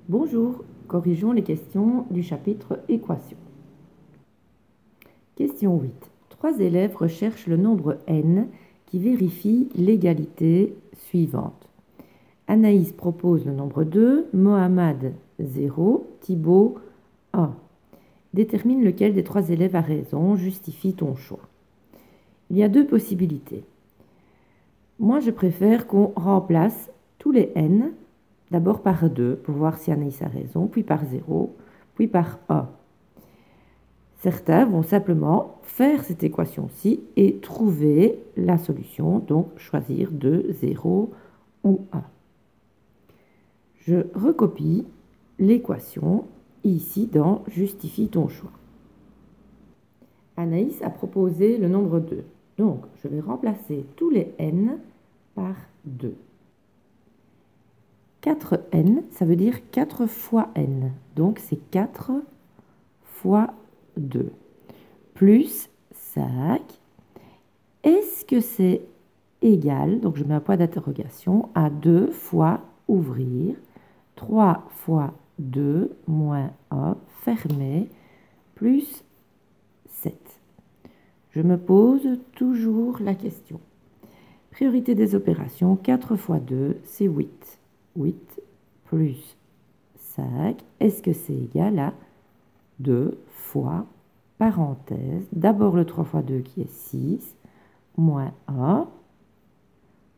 Bonjour, corrigeons les questions du chapitre Équations. Question 8. 3 élèves recherchent le nombre n qui vérifie l'égalité suivante. Anaïs propose le nombre 2, Mohamed 0, Thibaut 1. Détermine lequel des 3 élèves a raison, justifie ton choix. Il y a 2 possibilités. Moi, je préfère qu'on remplace tous les n d'abord par 2 pour voir si Anaïs a raison, puis par 0, puis par 1. Certains vont simplement faire cette équation-ci et trouver la solution, donc choisir 2, 0 ou 1. Je recopie l'équation ici dans « Justifie ton choix ». Anaïs a proposé le nombre 2, donc je vais remplacer tous les n par 2. 4n, ça veut dire 4 fois n. Donc, c'est 4 fois 2. Plus 5. Est-ce que c'est égal, donc je mets un point d'interrogation, à 2 fois ouvrir, 3 fois 2 moins 1, fermé, plus 7. Je me pose toujours la question. Priorité des opérations, 4 fois 2, c'est 8. 8 plus 5, est-ce que c'est égal à 2 fois, parenthèse, d'abord le 3 fois 2 qui est 6, moins 1,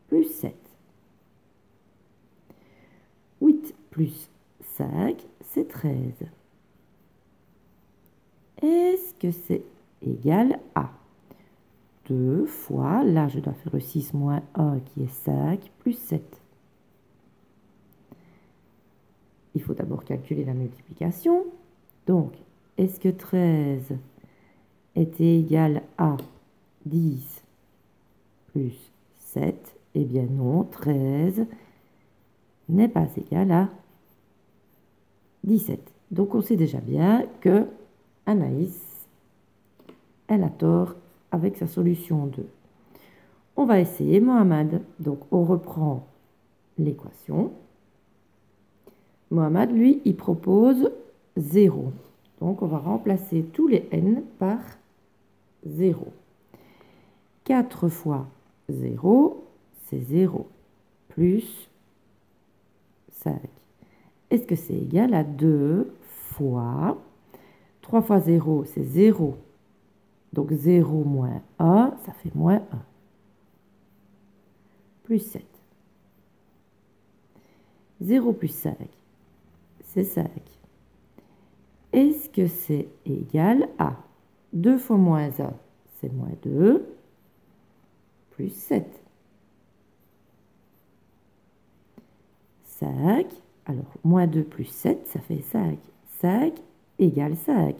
plus 7. 8 plus 5, c'est 13. Est-ce que c'est égal à 2 fois, là je dois faire le 6 moins 1 qui est 5, plus 7. Il faut d'abord calculer la multiplication. Donc, est-ce que 13 était égal à 10 plus 7? Eh bien non, 13 n'est pas égal à 17. Donc, on sait déjà bien que Anaïs, elle a tort avec sa solution 2. On va essayer Mohamed. Donc, on reprend l'équation. Mohamed, lui, il propose 0. Donc, on va remplacer tous les n par 0. 4 fois 0, c'est 0, plus 5. Est-ce que c'est égal à 2 fois 3 fois 0, c'est 0. Donc, 0 moins 1, ça fait moins 1. Plus 7. 0 plus 5, c'est 5. Est-ce que c'est égal à 2 fois moins 1, c'est moins 2, plus 7. 5, alors moins 2 plus 7, ça fait 5. 5 égale 5.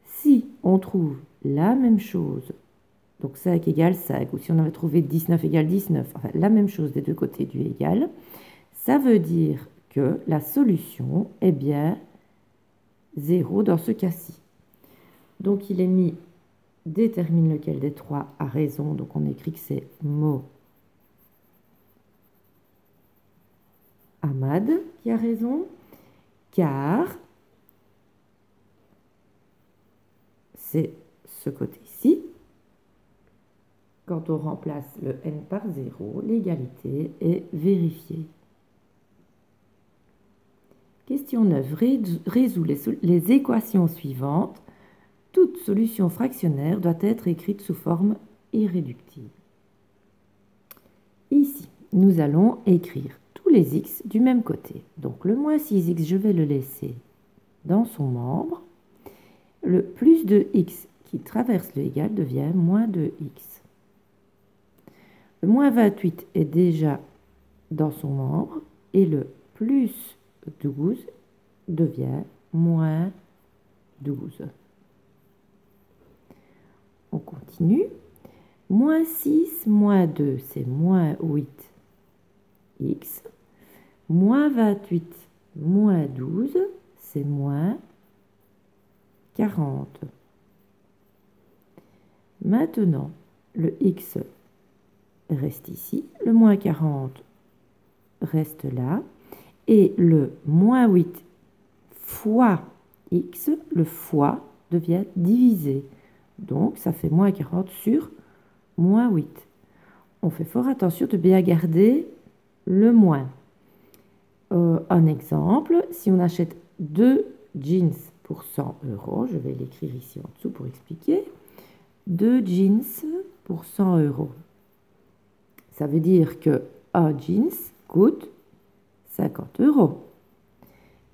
Si on trouve la même chose, donc 5 égale 5, ou si on avait trouvé 19 égale 19, enfin la même chose des deux côtés du égal, ça veut dire que la solution est bien 0 dans ce cas-ci. Donc il est mis, détermine lequel des 3 a raison, donc on écrit que c'est Mohamed qui a raison, car c'est ce côté-ci. Quand on remplace le n par 0, l'égalité est vérifiée. Question 9. Résout les équations suivantes. Toute solution fractionnaire doit être écrite sous forme irréductible. Ici, nous allons écrire tous les x du même côté. Donc le moins 6x, je vais le laisser dans son membre. Le plus de x qui traverse le égal devient moins 2x. Le moins 28 est déjà dans son membre et le plus 12 devient moins 12. On continue. Moins 6, moins 2, c'est moins 8x. Moins 28, moins 12, c'est moins 40. Maintenant, le x reste ici. Le moins 40 reste là. Et le moins 8 fois x, le fois devient divisé. Donc, ça fait moins 40 sur moins 8. On fait fort attention de bien garder le moins. Un exemple, si on achète 2 jeans pour 100 euros, je vais l'écrire ici en dessous pour expliquer, 2 jeans pour 100 euros. Ça veut dire que un jeans coûte 50 euros.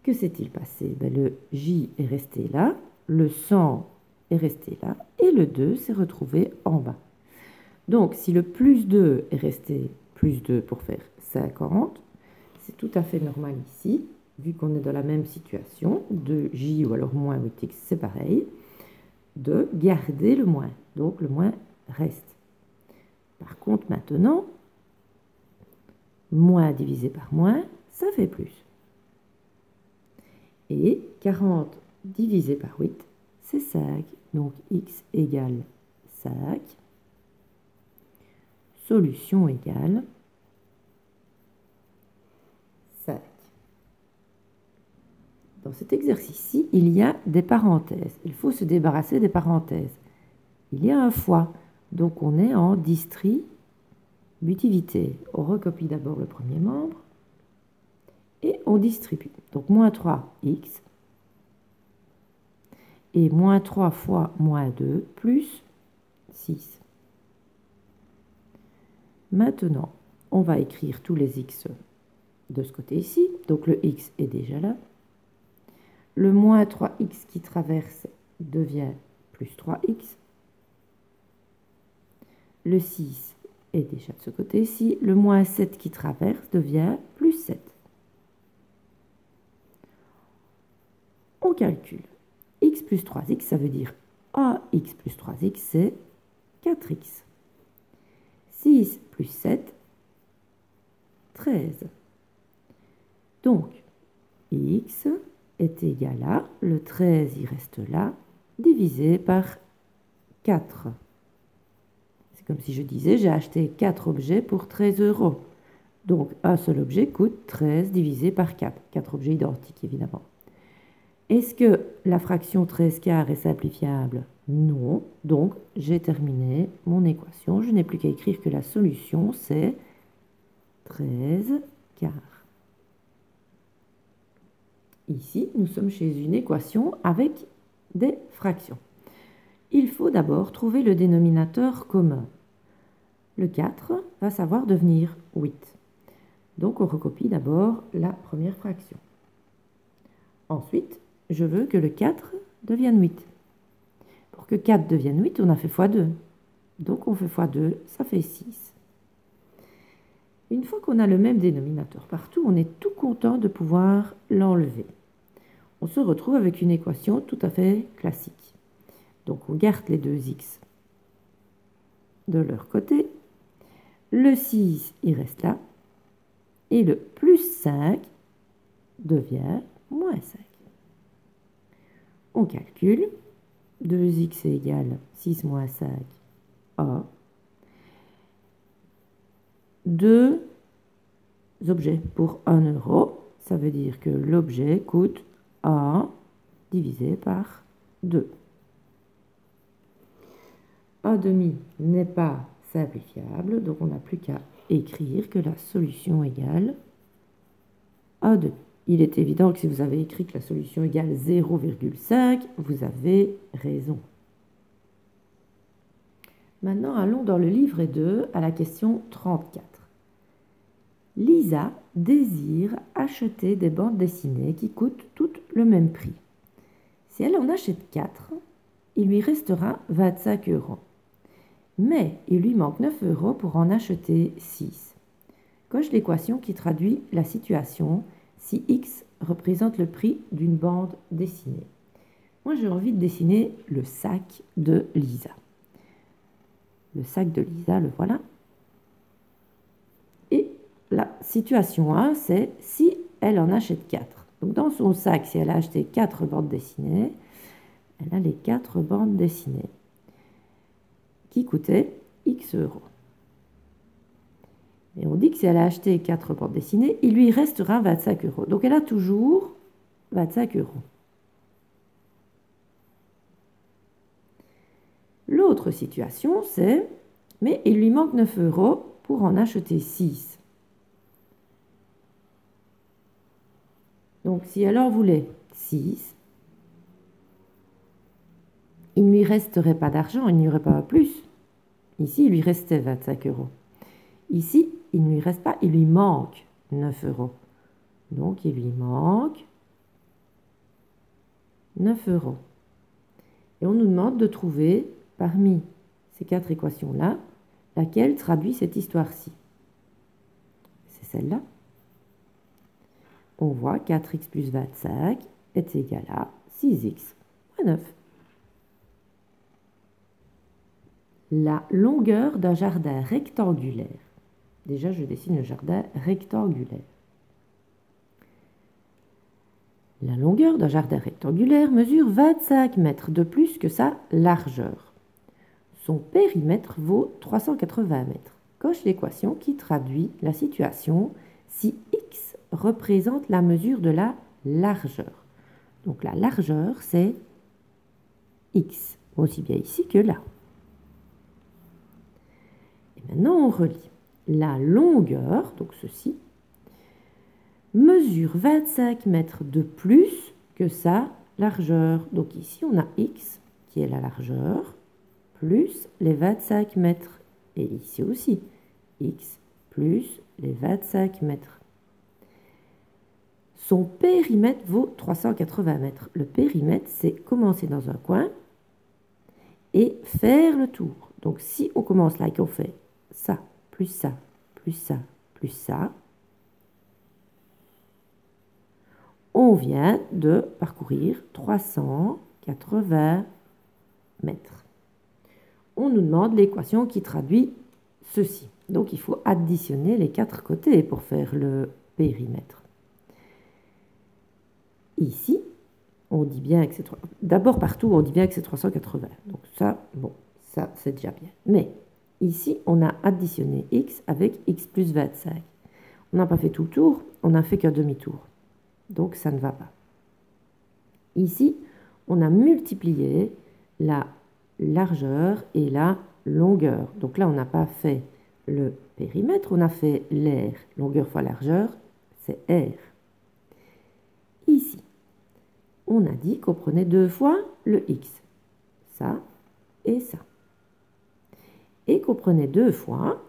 Que s'est-il passé? Le J est resté là, le 100 est resté là et le 2 s'est retrouvé en bas. Donc, si le plus 2 est resté plus 2 pour faire 50, c'est tout à fait normal ici, vu qu'on est dans la même situation, de J ou alors moins 8x, c'est pareil, de garder le moins. Donc, le moins reste. Par contre, maintenant, moins divisé par moins, ça fait plus. Et 40 divisé par 8, c'est 5. Donc, x égale 5. Solution égale 5. Dans cet exercice-ci, il y a des parenthèses. Il faut se débarrasser des parenthèses. Il y a un fois, donc on est en distributivité. On recopie d'abord le premier membre et on distribue. Donc moins 3x et moins 3 fois moins 2 plus 6. Maintenant, on va écrire tous les x de ce côté-ci. Donc le x est déjà là. Le moins 3x qui traverse devient plus 3x. Le 6 est déjà de ce côté-ci. Le moins 7 qui traverse devient plus 7. On calcule. X plus 3x, ça veut dire ax plus 3x, c'est 4x. 6 plus 7, 13. Donc, x est égal à, le 13 il reste là, divisé par 4. C'est comme si je disais, j'ai acheté 4 objets pour 13 euros. Donc, un seul objet coûte 13 divisé par 4. 4 objets identiques, évidemment. Est-ce que la fraction 13 quarts est simplifiable? Non. Donc, j'ai terminé mon équation. Je n'ai plus qu'à écrire que la solution, c'est 13 quarts. Ici, nous sommes chez une équation avec des fractions. Il faut d'abord trouver le dénominateur commun. Le 4 va savoir devenir 8. Donc, on recopie d'abord la première fraction. Ensuite, je veux que le 4 devienne 8. Pour que 4 devienne 8, on a fait x2. Donc, on fait x2, ça fait 6. Une fois qu'on a le même dénominateur partout, on est tout content de pouvoir l'enlever. On se retrouve avec une équation tout à fait classique. Donc, on garde les deux x de leur côté. Le 6, il reste là. Et le plus 5 devient moins 5. On calcule. 2x est égal 6 moins 5, a. Deux objets pour 1 euro. Ça veut dire que l'objet coûte 1 divisé par 2. 1 demi n'est pas simplifiable, donc on n'a plus qu'à écrire que la solution égale 1 demi. Il est évident que si vous avez écrit que la solution égale 0,5, vous avez raison. Maintenant, allons dans le livret 2 à la question 34. Lisa désire acheter des bandes dessinées qui coûtent toutes le même prix. Si elle en achète 4, il lui restera 25 euros. Mais il lui manque 9 euros pour en acheter 6. Coche l'équation qui traduit la situation si x représente le prix d'une bande dessinée. Moi, j'ai envie de dessiner le sac de Lisa. Le sac de Lisa, le voilà. Et la situation 1, c'est si elle en achète 4. Donc, dans son sac, si elle a acheté 4 bandes dessinées, elle a les 4 bandes dessinées qui coûtaient x euros. Et on dit que si elle a acheté 4 bandes dessinées, il lui restera 25 euros. Donc elle a toujours 25 euros. L'autre situation, c'est, mais il lui manque 9 euros pour en acheter 6. Donc si elle en voulait 6, il ne lui resterait pas d'argent, il n'y aurait pas plus. Ici, il lui restait 25 euros. Ici, il ne lui reste pas, il lui manque 9 euros. Donc, il lui manque 9 euros. Et on nous demande de trouver, parmi ces 4 équations-là, laquelle traduit cette histoire-ci. C'est celle-là. On voit 4x plus 25 est égal à 6x moins 9. La longueur d'un jardin rectangulaire. Déjà, je dessine le jardin rectangulaire. La longueur d'un jardin rectangulaire mesure 25 mètres de plus que sa largeur. Son périmètre vaut 380 mètres. Coche l'équation qui traduit la situation si x représente la mesure de la largeur. Donc la largeur, c'est x, aussi bien ici que là. Et maintenant, on relie. La longueur, donc ceci, mesure 25 mètres de plus que sa largeur. Donc ici, on a x, qui est la largeur, plus les 25 mètres. Et ici aussi, x plus les 25 mètres. Son périmètre vaut 380 mètres. Le périmètre, c'est commencer dans un coin et faire le tour. Donc si on commence là et qu'on fait ça, plus ça, plus ça, plus ça, on vient de parcourir 380 mètres. On nous demande l'équation qui traduit ceci. Donc il faut additionner les 4 côtés pour faire le périmètre. Ici, on dit bien que c'est... D'abord, partout, on dit bien que c'est 380. Donc ça, bon, ça, c'est déjà bien. Mais ici, on a additionné x avec x plus 25. On n'a pas fait tout le tour, on n'a fait qu'un demi-tour. Donc ça ne va pas. Ici, on a multiplié la largeur et la longueur. Donc là, on n'a pas fait le périmètre, on a fait l'air. Longueur fois largeur, c'est r. Ici, on a dit qu'on prenait 2 fois le x. Ça et ça. Et qu'on prenait 2 fois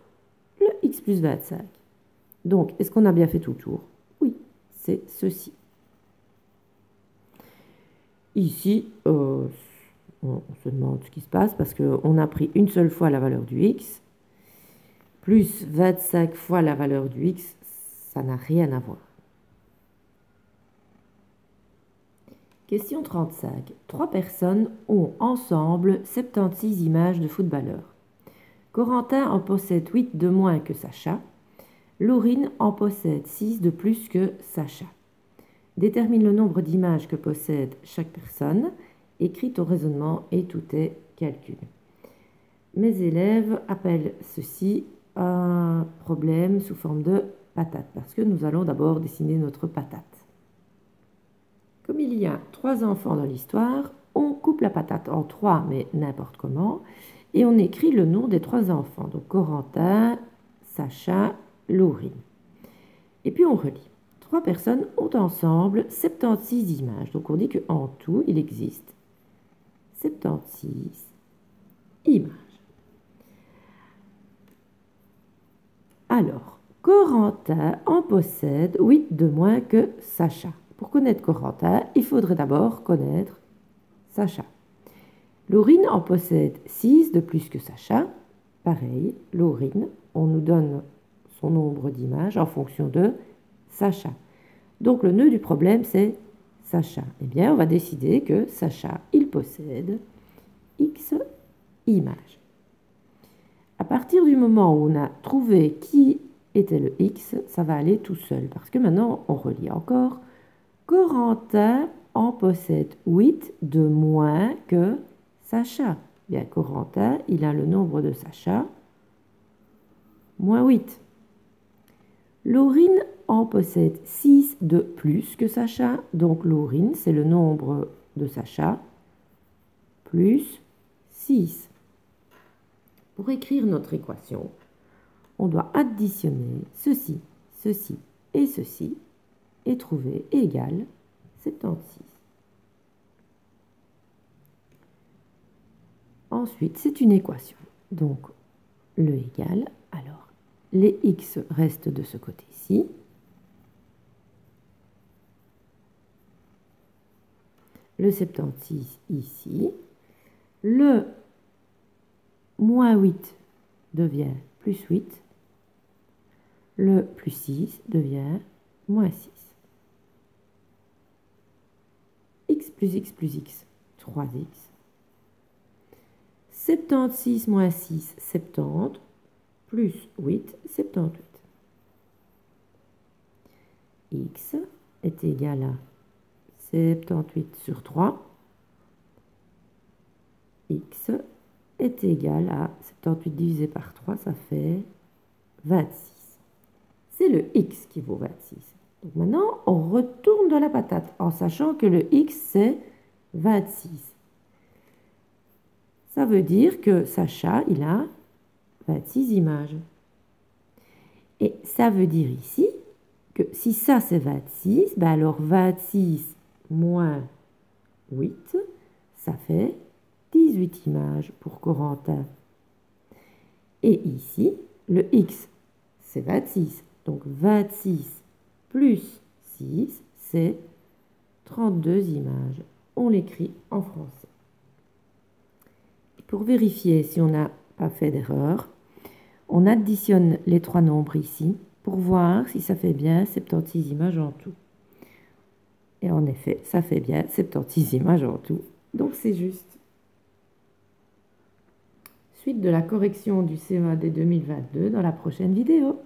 le x plus 25. Donc, est-ce qu'on a bien fait tout le tour? Oui, c'est ceci. Ici, on se demande ce qui se passe parce qu'on a pris une seule fois la valeur du x, plus 25 fois la valeur du x, ça n'a rien à voir. Question 35. 3 personnes ont ensemble 76 images de footballeurs. Corentin en possède 8 de moins que Sacha. Laurine en possède 6 de plus que Sacha. Détermine le nombre d'images que possède chaque personne. Écris ton raisonnement et tout est calculé. Mes élèves appellent ceci un problème sous forme de patate, parce que nous allons d'abord dessiner notre patate. Comme il y a 3 enfants dans l'histoire, on coupe la patate en 3, mais n'importe comment, et on écrit le nom des 3 enfants. Donc Corentin, Sacha, Laurine. Et puis on relit. 3 personnes ont ensemble 76 images. Donc on dit qu'en tout, il existe 76 images. Alors, Corentin en possède 8 de moins que Sacha. Pour connaître Corentin, il faudrait d'abord connaître Sacha. Laurine en possède 6 de plus que Sacha. Pareil, Laurine, on nous donne son nombre d'images en fonction de Sacha. Donc le nœud du problème, c'est Sacha. Eh bien, on va décider que Sacha, il possède X images. À partir du moment où on a trouvé qui était le X, ça va aller tout seul. Parce que maintenant, on relie encore. Corentin en possède 8 de moins que Sacha. Bien, Corentin, il a le nombre de Sacha, moins 8. Laurine en possède 6 de plus que Sacha, donc Laurine, c'est le nombre de Sacha, plus 6. Pour écrire notre équation, on doit additionner ceci, ceci et ceci, et trouver égal 76. Ensuite, c'est une équation. Donc, le égal, alors, les x restent de ce côté-ci. Le 76 ici. Le moins 8 devient plus 8. Le plus 6 devient moins 6. X plus x plus x, 3x. 76 moins 6, 70, plus 8, 78. X est égal à 78 sur 3. X est égal à 78 divisé par 3, ça fait 26. C'est le x qui vaut 26. Donc maintenant, on retourne de la patate en sachant que le x, c'est 26. Ça veut dire que Sacha, il a 26 images. Et ça veut dire ici que si ça, c'est 26, ben alors 26 moins 8, ça fait 18 images pour Corentin. Et ici, le x, c'est 26. Donc 26 plus 6, c'est 32 images. On l'écrit en français. Pour vérifier si on n'a pas fait d'erreur, on additionne les trois nombres ici pour voir si ça fait bien 76 images en tout. Et en effet, ça fait bien 76 images en tout. Donc c'est juste. Suite de la correction du CE1 dès 2022 dans la prochaine vidéo.